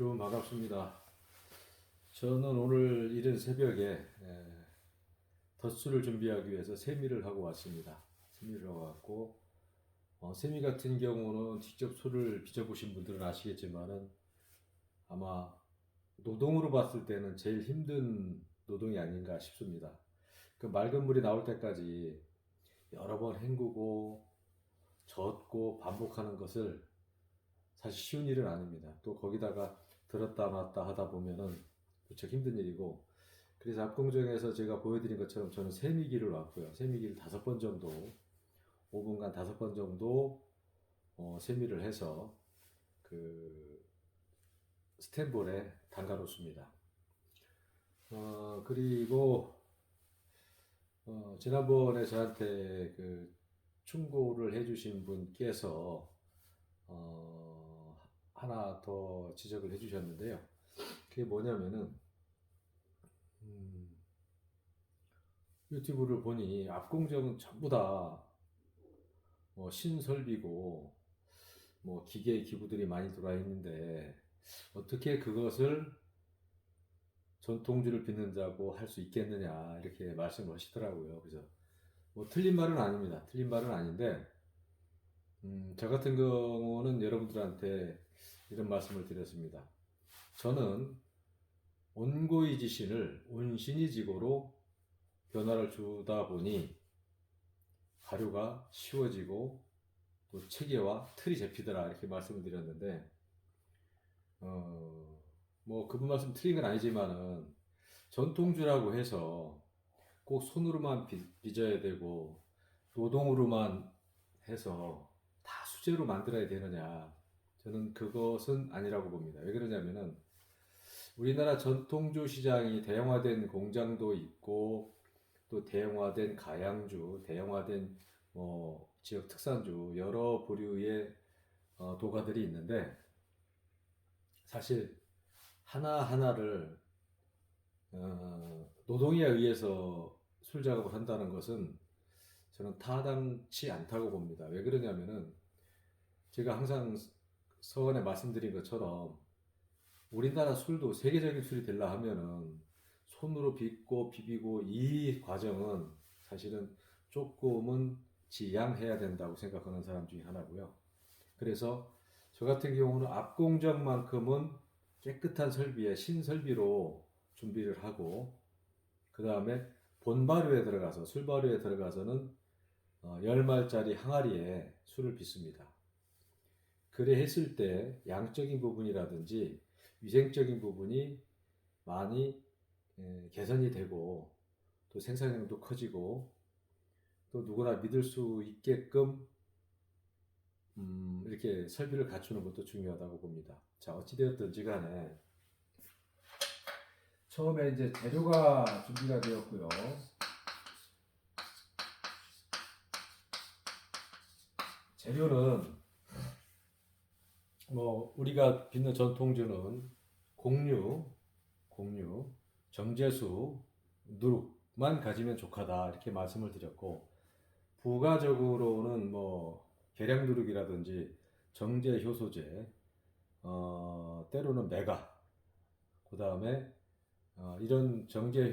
여러분 반갑습니다. 저는 오늘 이른 새벽에 덧술을 준비하기 위해서 세미를 하고 왔습니다. 세미를 하고 왔고 세미 같은 경우는 직접 술을 빚어보신 분들은 아시겠지만은 아마 노동으로 봤을 때는 제일 힘든 노동이 아닌가 싶습니다. 그 맑은 물이 나올 때까지 여러 번 헹구고 젓고 반복하는 것을 사실 쉬운 일은 아닙니다. 또 거기다가 들었다 놨다 하다 보면은 무척 힘든 일이고, 그래서 압공정에서 제가 보여드린 것처럼 저는 세미기를 왔고요. 세미기를 5번 정도, 5분간 5번 정도 세미를 해서 그 스텐볼에 담가 놓습니다. 그리고 지난번에 저한테 그 충고를 해주신 분께서 하나 더 지적을 해주셨는데요. 그게 뭐냐면은 유튜브를 보니 압공정은 전부 다 신설비고 기계 기구들이 많이 들어와 있는데 어떻게 그것을 전통주를 빚는다고 할 수 있겠느냐 이렇게 말씀을 하시더라고요. 그래서 틀린 말은 아닙니다. 틀린 말은 아닌데 저 같은 경우는 여러분들한테 이런 말씀을 드렸습니다. 저는 온고의 지신을 온신이 지고로 변화를 주다 보니 가루가 쉬워지고 또 체계와 틀이 잡히더라 이렇게 말씀을 드렸는데 그분 말씀 틀린 건 아니지만은 전통주라고 해서 꼭 손으로만 빚어야 되고 노동으로만 해서 다 수제로 만들어야 되느냐, 저는 그것은 아니라고 봅니다. 왜 그러냐면은 우리나라 전통주 시장이 대형화된 공장도 있고 또 대형화된 가양주, 대형화된 지역 특산주 여러 부류의 도가들이 있는데 사실 하나하나를 노동에 의해서 술 작업을 한다는 것은 저는 타당치 않다고 봅니다. 왜 그러냐면은 제가 항상 서원에 말씀드린 것처럼 우리나라 술도 세계적인 술이 되려 하면은 손으로 빚고 비비고 이 과정은 사실은 조금은 지양해야 된다고 생각하는 사람 중에 하나고요. 그래서 저 같은 경우는 압공정만큼은 깨끗한 설비에 신설비로 준비를 하고 그 다음에 본발효에 들어가서 술발효에 들어가서는 10말짜리 항아리에 술을 빚습니다. 그래 했을 때 양적인 부분이라든지 위생적인 부분이 많이 개선이 되고 또 생산량도 커지고 또 누구나 믿을 수 있게끔 이렇게 설비를 갖추는 것도 중요하다고 봅니다. 자, 어찌되었든지 간에 처음에 이제 재료가 준비가 되었고요. 재료는 우리가 빚는 전통주는 공유, 정제수, 누룩만 가지면 족하다 이렇게 말씀을 드렸고, 부가적으로는 계량 누룩이라든지 정제 효소제, 때로는 메가, 그 다음에 이런 정제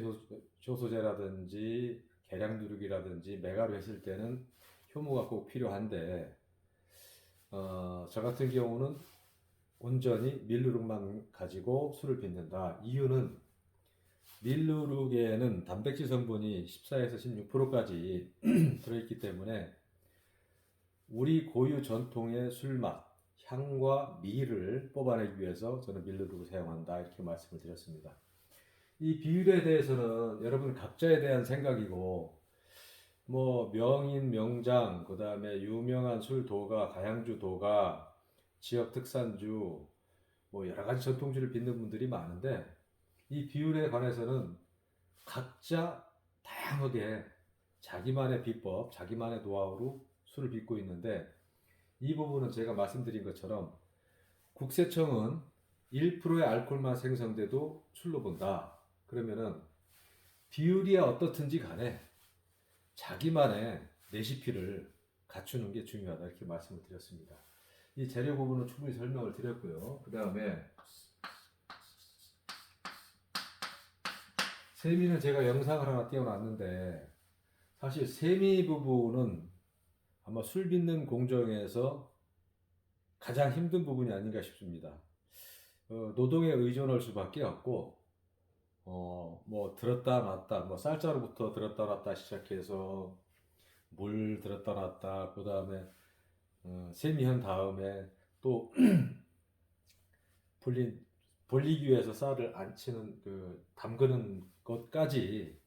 효소제라든지 계량 누룩이라든지 메가로 했을 때는 효모가 꼭 필요한데 저 같은 경우는 온전히 밀누룩만 가지고 술을 빚는다. 이유는 밀누룩에는 단백질 성분이 14에서 16%까지 들어있기 때문에 우리 고유 전통의 술맛, 향과 미를 뽑아내기 위해서 저는 밀누룩을 사용한다 이렇게 말씀을 드렸습니다. 이 비율에 대해서는 여러분 각자에 대한 생각이고 명인, 명장, 그 다음에 유명한 술도가, 가양주 도가, 지역 특산주, 여러 가지 전통주를 빚는 분들이 많은데 이 비율에 관해서는 각자 다양하게 자기만의 비법, 자기만의 노하우로 술을 빚고 있는데 이 부분은 제가 말씀드린 것처럼 국세청은 1%의 알코올만 생성돼도 술로 본다. 그러면은 비율이 어떻든지 간에 자기만의 레시피를 갖추는 게 중요하다 이렇게 말씀을 드렸습니다. 이 재료 부분은 충분히 설명을 드렸고요. 그 다음에 세미는 제가 영상을 하나 띄워놨는데 사실 세미 부분은 아마 술 빚는 공정에서 가장 힘든 부분이 아닌가 싶습니다. 노동에 의존할 수밖에 없고 뭐 들었다 놨다 뭐 쌀자루부터 들었다 놨다 시작해서 물 들었다 놨다 그 다음에 세미한 다음에 또 불린 불리기 위해서 쌀을 안 치는 그 담그는 것까지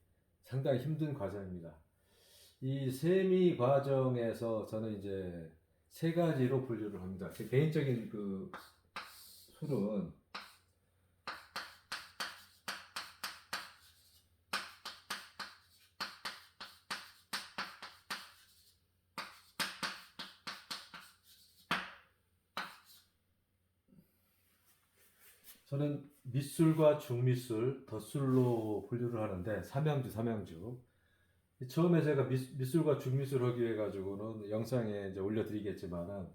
상당히 힘든 과정입니다. 이 세미 과정에서 저는 이제 세 가지로 분류를 합니다. 제 개인적인 그 술은 저는 밑술과 중밑술, 덧술로 분류를 하는데 삼양주. 처음에 제가 밑술과 중밑술 하기 위해 가지고는 영상에 이제 올려드리겠지만은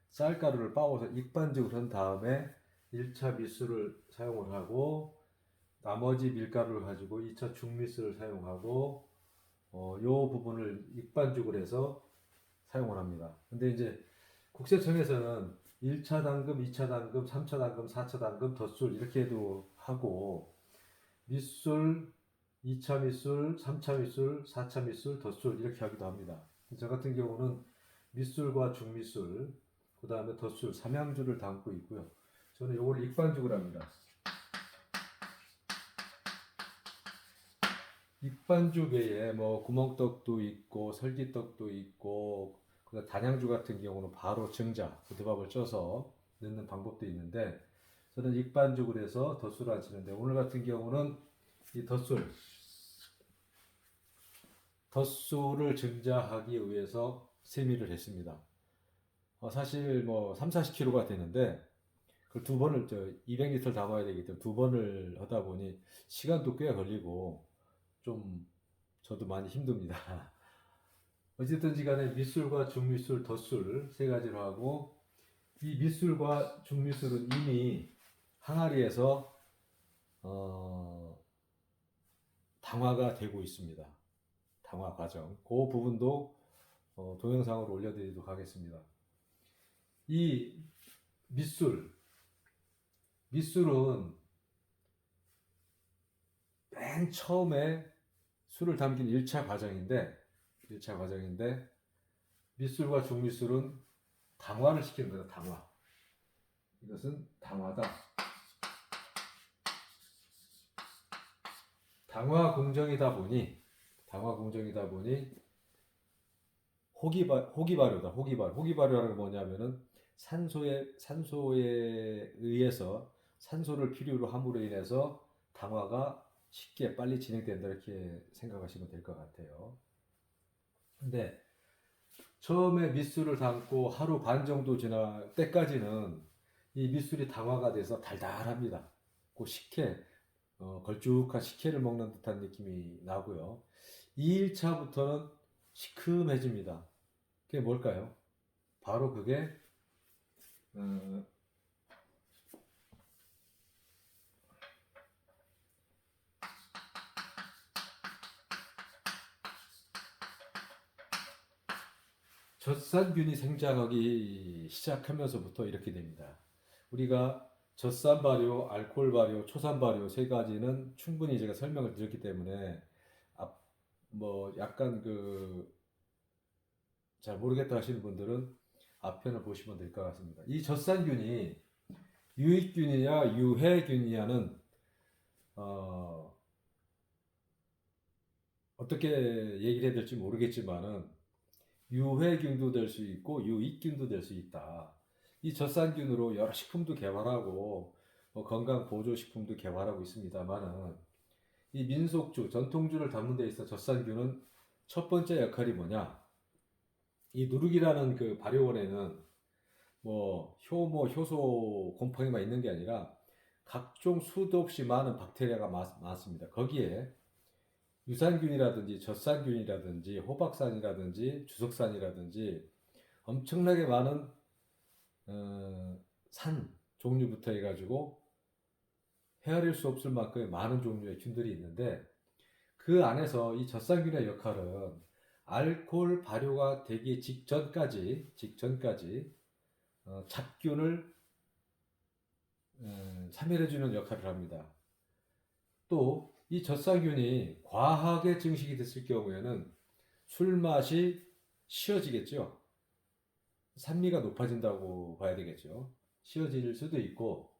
쌀가루를 빻아서 익반죽을 한 다음에 1차 밑술을 사용을 하고 나머지 밀가루를 가지고 2차 중밑술을 사용하고 요 부분을 익반죽을 해서 사용을 합니다. 근데 이제 국세청에서는 1차 담금, 2차 담금, 3차 담금, 4차 담금, 덧술 이렇게도 하고 밑술, 2차 밑술, 3차 밑술, 4차 밑술, 덧술 이렇게 하기도 합니다. 저 같은 경우는 밑술과 중밑술, 그 다음에 덧술, 삼양주를 담고 있고요. 저는 이걸 익반죽을 합니다. 익반죽 외에 뭐 구멍떡도 있고 설기떡도 있고 그다음 단양주 같은 경우는 바로 증자, 부드밥을 쪄서 넣는 방법도 있는데 저는 익반죽을 해서 덧술을 안 치는데 오늘 같은 경우는 이 덧술을 증자하기 위해서 세미를 했습니다. 사실 뭐 3, 40kg가 되는데 그 두 번을 200리터 담아야 되기 때문에 두 번을 하다 보니 시간도 꽤 걸리고 좀 저도 많이 힘듭니다. 어쨌든지 간에 밑술과 중밑술, 덧술 세 가지로 하고 이 밑술과 중밑술은 이미 항아리에서 당화가 되고 있습니다. 당화 과정. 그 부분도 동영상으로 올려드리도록 하겠습니다. 이 밑술은 맨 처음에 술을 담긴 1차 과정인데 밑술과 중밑술은 당화를 시키는 거다. 당화. 이것은 당화다. 당화 공정이다 보니 호기발효다. 호기발효라는 게 뭐냐면은 산소에 의해서 산소를 필요로 함으로 인해서 당화가 쉽게 빨리 진행된다 이렇게 생각하시면 될 것 같아요. 근데 처음에 밑술을 담고 하루 반 정도 지날 때까지는 이 밑술이 당화가 돼서 달달합니다. 그 식혜, 걸쭉한 식혜를 먹는 듯한 느낌이 나고요. 2일차부터는 시큼해집니다. 그게 뭘까요? 바로 그게 어, 젖산균이 생장하기 시작하면서부터 이렇게 됩니다. 우리가 젖산 발효, 알코올 발효, 초산 발효 세 가지는 충분히 제가 설명을 드렸기 때문에 뭐 약간 잘 모르겠다 하시는 분들은 앞편을 보시면 될 것 같습니다. 이 젖산균이 유익균이냐 유해균이냐는 어떻게 얘기를 해야 될지 모르겠지만은 유해균도 될 수 있고 유익균도 될 수 있다. 이 젖산균으로 여러 식품도 개발하고 뭐 건강 보조 식품도 개발하고 있습니다만은 이 민속주, 전통주를 담는 데 있어 젖산균은 첫 번째 역할이 뭐냐? 이 누룩이라는 그 발효원에는 뭐 효모, 효소, 곰팡이만 있는 게 아니라 각종 수도 없이 많은 박테리아가 많습니다. 거기에 유산균이라든지 젖산균이라든지 호박산이라든지 주석산이라든지 엄청나게 많은 산 종류부터 해가지고 헤아릴 수 없을 만큼의 많은 종류의 균들이 있는데 그 안에서 이 젖산균의 역할은 알코올 발효가 되기 직전까지 잡균을 사멸해주는 역할을 합니다. 또 이 젖산균이 과하게 증식이 됐을 경우에는 술맛이 쉬어지겠죠. 산미가 높아진다고 봐야 되겠죠. 쉬어질 수도 있고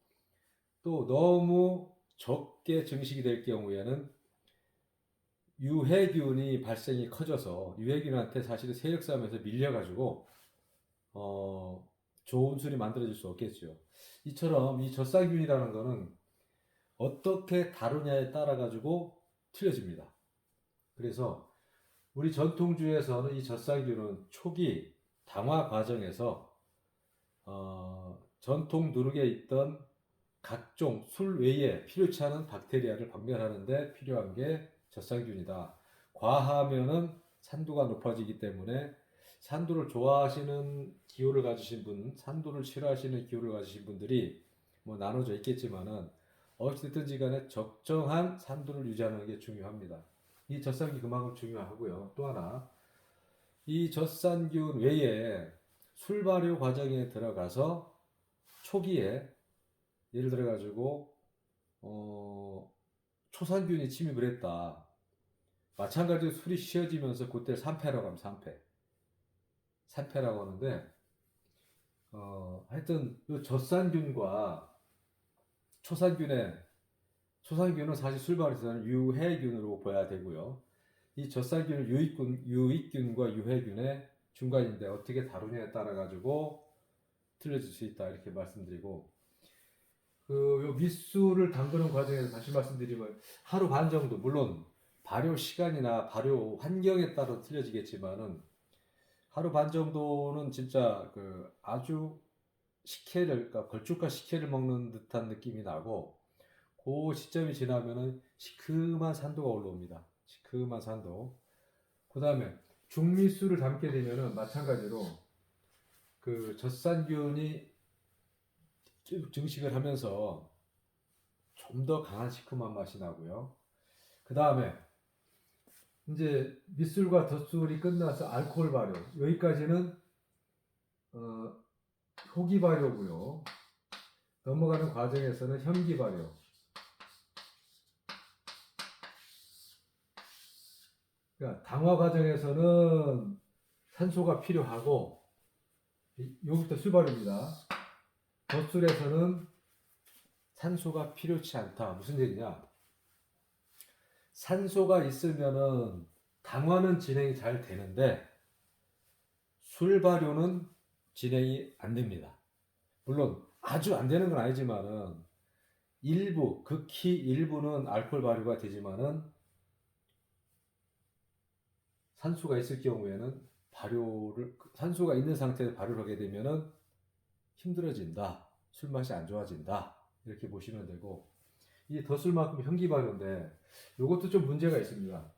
또 너무 적게 증식이 될 경우에는 유해균이 발생이 커져서 유해균한테 사실은 세력 싸움에서 밀려가지고 좋은 술이 만들어질 수 없겠죠. 이처럼 이 젖산균이라는 거는 어떻게 다루냐에 따라 가지고 틀려집니다. 그래서 우리 전통주에서는 이 젖산균은 초기 당화 과정에서 전통 누룩에 있던 각종 술 외에 필요치 않은 박테리아를 박멸하는 데 필요한 게 젖산균이다. 과하면은 산도가 높아지기 때문에 산도를 좋아하시는 기호를 가지신 분, 산도를 싫어하시는 기호를 가지신 분들이 뭐 나눠져 있겠지만은 어찌됐든지 간에 적정한 산도를 유지하는 게 중요합니다. 이 젖산균 그만큼 중요하고요. 또 하나, 이 젖산균 외에 술 발효 과정에 들어가서 초기에 예를 들어 가지고 초산균이 침입을 했다. 마찬가지로 술이 쉬어지면서 그때 산패라고 하면 산패라고 하는데 하여튼 이 젖산균과 초산균은 사실 술 발효에서는 유해균으로 봐야 되고요. 이 젖산균은 유익균과 유해균의 중간인데 어떻게 다루냐에 따라 가지고 틀려질 수 있다 이렇게 말씀드리고 요 밑술을 담그는 과정에서 다시 말씀드리면 하루 반 정도 물론 발효 시간이나 발효 환경에 따라 틀려지겠지만은 하루 반 정도는 진짜 아주 식혜를 그러니까 걸쭉한 식혜를 먹는 듯한 느낌이 나고 그 시점이 지나면은 시큼한 산도가 올라옵니다. 시큼한 산도. 그 다음에 중밑술을 담게 되면은 마찬가지로 젖산균이 증식을 하면서 좀 더 강한 시큼한 맛이 나고요. 그 다음에 이제 밑술과 덧술이 끝나서 알코올 발효 여기까지는 효기 발효고요. 넘어가는 과정에서는 현기 발효. 그러니까 당화 과정에서는 산소가 필요하고 여기부터 술 발효입니다. 덧술에서는 산소가 필요치 않다. 무슨 얘기냐? 산소가 있으면은 당화는 진행이 잘 되는데 술 발효는 진행이 안 됩니다. 물론 아주 안 되는 건 아니지만은 극히 일부는 알코올 발효가 되지만은 산소가 있을 경우에는 산소가 있는 상태에서 발효를 하게 되면은 힘들어진다. 술 맛이 안 좋아진다. 이렇게 보시면 되고 이 덧술만큼 현기 발효인데 이것도 좀 문제가 있습니다.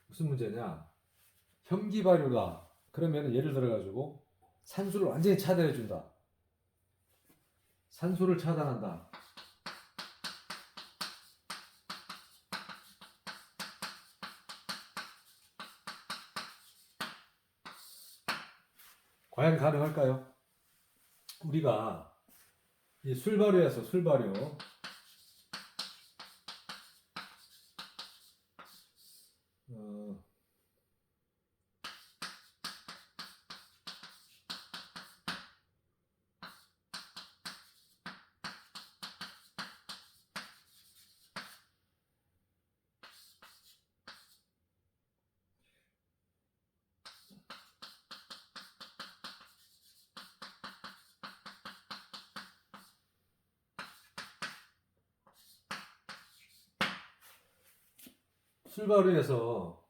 무슨 문제냐? 현기 발효다. 그러면 예를 들어 가지고 산소를 완전히 차단해 준다. 산소를 차단한다. 과연 가능할까요? 우리가 이 술 발효에서 술 발효 술 발효에서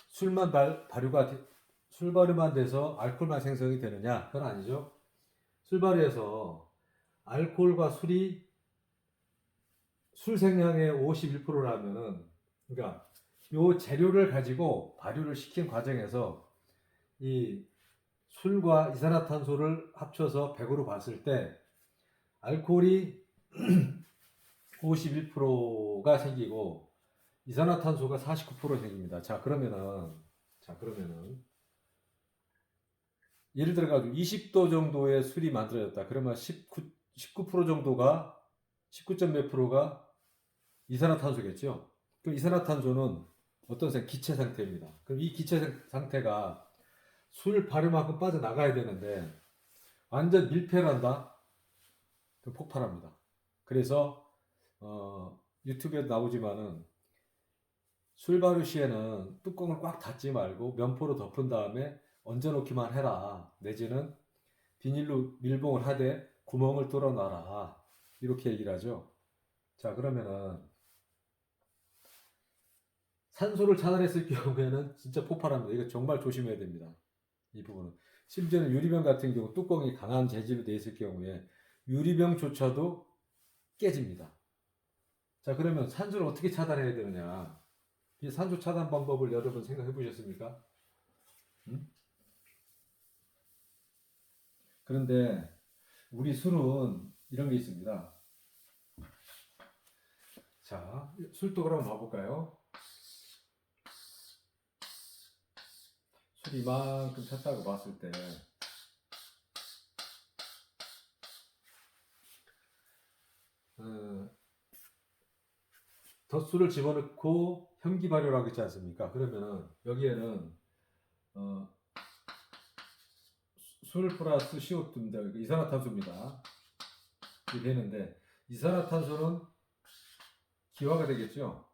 술 발효만 돼서 알코올만 생성이 되느냐? 그건 아니죠. 술 발효에서 알코올과 술이 술 생량의 51%라면은 그러니까 요 재료를 가지고 발효를 시킨 과정에서 이 술과 이산화탄소를 합쳐서 100으로 봤을 때 알코올이 51%가 생기고 이산화탄소가 49% 생깁니다. 자 그러면은 예를 들어 가지고 20도 정도의 술이 만들어졌다. 그러면 19% 정도가 19점 몇 프로가 이산화탄소겠죠. 그럼 이산화탄소는 어떤 기체 상태입니다. 그럼 이 기체 상태가 술 발효만큼 빠져나가야 되는데 완전 밀폐를 한다. 그럼 폭발합니다. 그래서 유튜브에 나오지만은 술 발효 시에는 뚜껑을 꽉 닫지 말고 면포로 덮은 다음에 얹어놓기만 해라. 내지는 비닐로 밀봉을 하되 구멍을 뚫어놔라. 이렇게 얘기를 하죠. 자, 그러면은 산소를 차단했을 경우에는 진짜 폭발합니다. 이거 정말 조심해야 됩니다. 이 부분은. 심지어는 유리병 같은 경우 뚜껑이 강한 재질로 되어 있을 경우에 유리병조차도 깨집니다. 자, 그러면 산소를 어떻게 차단해야 되느냐? 이 산소 차단 방법을 여러분 생각해 보셨습니까? 그런데 우리 술은 이런 게 있습니다. 자, 술도 그럼 봐볼까요? 술 이만큼 찼다고 봤을 때 덧술을 집어넣고 현기 발효를 하겠지 않습니까? 그러면은 여기에는 술 플러스 CO2입니다. 이산화탄소입니다. 이렇게 되는데 이산화탄소는 기화가 되겠죠.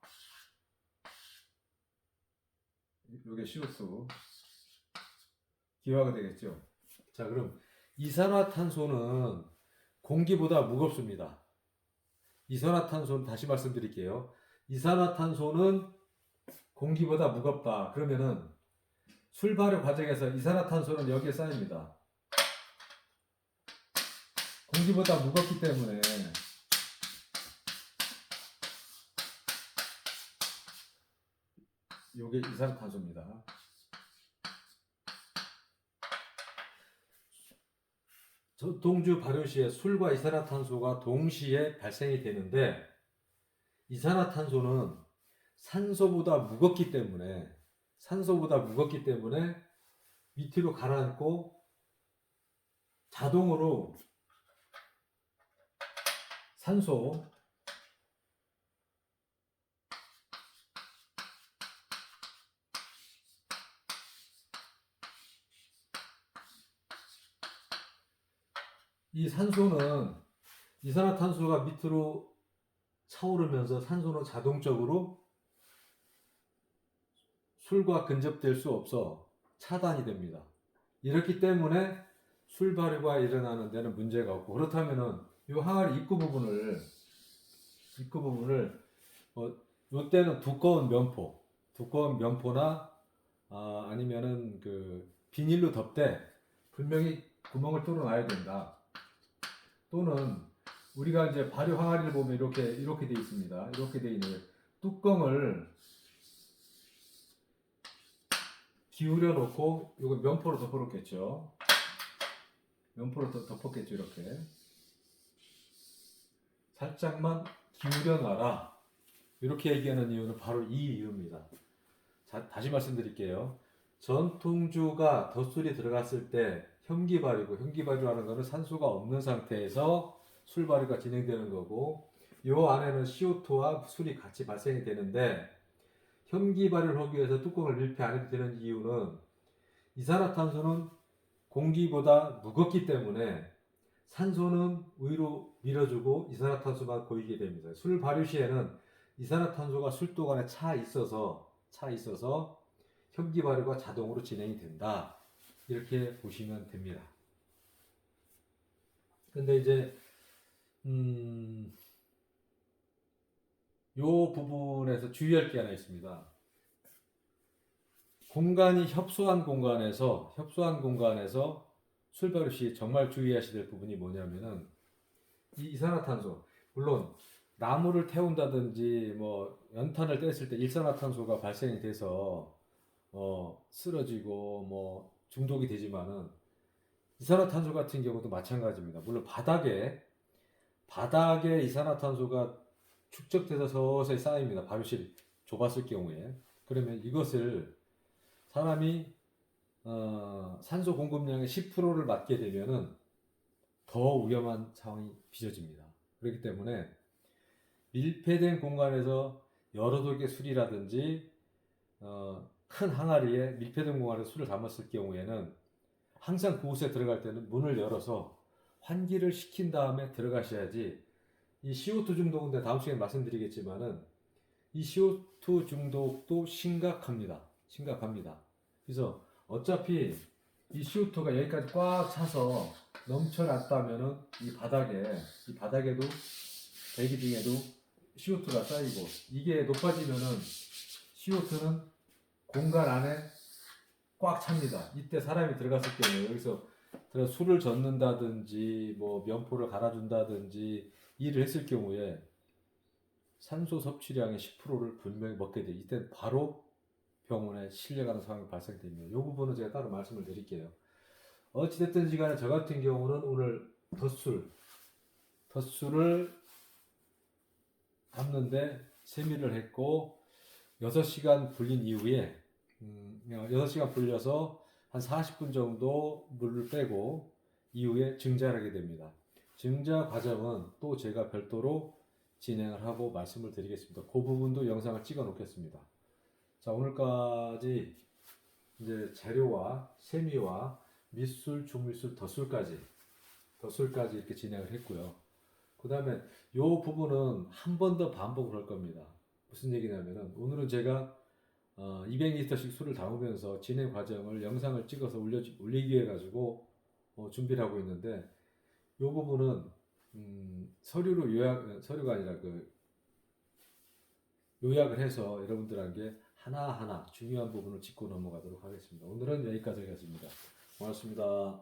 이게 CO2 기화가 되겠죠. 자, 그럼 이산화탄소는 공기보다 무겁습니다. 이산화탄소는 다시 말씀드릴게요. 이산화탄소는 공기보다 무겁다. 그러면은 술 발효 과정에서 이산화탄소는 여기에 쌓입니다. 공기보다 무겁기 때문에 이게 이산화탄소입니다. 전통주 발효 시에 술과 이산화탄소가 동시에 발생이 되는데 이산화탄소는 산소보다 무겁기 때문에 밑으로 가라앉고 자동으로 산소 이 산소는 이산화탄소가 밑으로 차오르면서 산소는 자동적으로 술과 근접될 수 없어 차단이 됩니다. 이렇기 때문에 술 발효가 일어나는 데는 문제가 없고 그렇다면은 이 항아리 입구 부분을 이때는 두꺼운 면포나 아니면은 그 비닐로 덮되 분명히 구멍을 뚫어놔야 된다. 또는 우리가 이제 발효 항아리를 보면 이렇게 돼 있습니다. 이렇게 돼 있는 뚜껑을 기울여 놓고 이거 면포로 덮어놓겠죠. 면포로 덮었겠죠. 이렇게 살짝만 기울여 놔라. 이렇게 얘기하는 이유는 바로 이 이유입니다. 자, 다시 말씀드릴게요. 전통주가 덧술이 들어갔을 때 현기 발효하는 것은 산소가 없는 상태에서 술 발효가 진행되는 거고 이 안에는 CO2와 술이 같이 발생이 되는데 현기 발효를 하기 위해서 뚜껑을 밀폐 안 해도 되는 이유는 이산화탄소는 공기보다 무겁기 때문에 산소는 위로 밀어주고 이산화탄소만 보이게 됩니다. 술 발효 시에는 이산화탄소가 술독 안에 차 있어서 현기 발효가 자동으로 진행이 된다. 이렇게 보시면 됩니다. 근데 이제 요 부분에서 주의할 게 하나 있습니다. 공간이 협소한 공간에서 술 발효 시 정말 주의하셔야 될 부분이 뭐냐면은 이 이산화탄소, 물론 나무를 태운다든지 뭐 연탄을 뗐을 때 일산화탄소가 발생이 돼서 쓰러지고 뭐 중독이 되지만은 이산화탄소 같은 경우도 마찬가지입니다. 물론 바닥에 바닥에 이산화탄소가 축적돼서 서서히 쌓입니다. 발효실이 좁았을 경우에. 그러면 이것을 사람이 산소 공급량의 10%를 맡게 되면은 더 위험한 상황이 빚어집니다. 그렇기 때문에 밀폐된 공간에서 여러 독의 술이라든지 큰 항아리에 밀폐된 공간에서 술을 담았을 경우에는 항상 그곳에 들어갈 때는 문을 열어서 환기를 시킨 다음에 들어가셔야지. 이 CO2 중독인데 다음 시간에 말씀드리겠지만은 이 CO2 중독도 심각합니다. 심각합니다. 그래서 어차피 이 CO2가 여기까지 꽉 차서 넘쳐났다면은 이 바닥에도 대기 중에도 CO2가 쌓이고 이게 높아지면은 CO2는 공간 안에 꽉 찹니다. 이때 사람이 들어갔을 경우에 여기서 술을 젓는다든지 뭐 면포를 갈아준다든지 일을 했을 경우에 산소 섭취량의 10%를 분명히 먹게 돼. 이때 바로 병원에 실려가는 상황이 발생됩니다. 이 부분은 제가 따로 말씀을 드릴게요. 어찌됐든 시간에 저 같은 경우는 오늘 덧술을 담는데 세미를 했고 6시간 불린 이후에 6시간 불려서 한 40분 정도 물을 빼고 이후에 증자를 하게 됩니다. 증자 과정은 또 제가 별도로 진행을 하고 말씀을 드리겠습니다. 그 부분도 영상을 찍어 놓겠습니다. 자, 오늘까지 이제 재료와 세미와 밑술, 중밑술, 덧술까지 이렇게 진행을 했고요. 그 다음에 이 부분은 한 번 더 반복을 할 겁니다. 무슨 얘기냐면은 오늘은 제가 200리터씩 술을 담으면서 진행 과정을 영상을 찍어서 올리기 위해 가지고 준비를 하고 있는데 이 부분은 서류가 아니라 요약을 해서 여러분들에게 하나하나 중요한 부분을 짚고 넘어가도록 하겠습니다. 오늘은 여기까지 하겠습니다. 고맙습니다.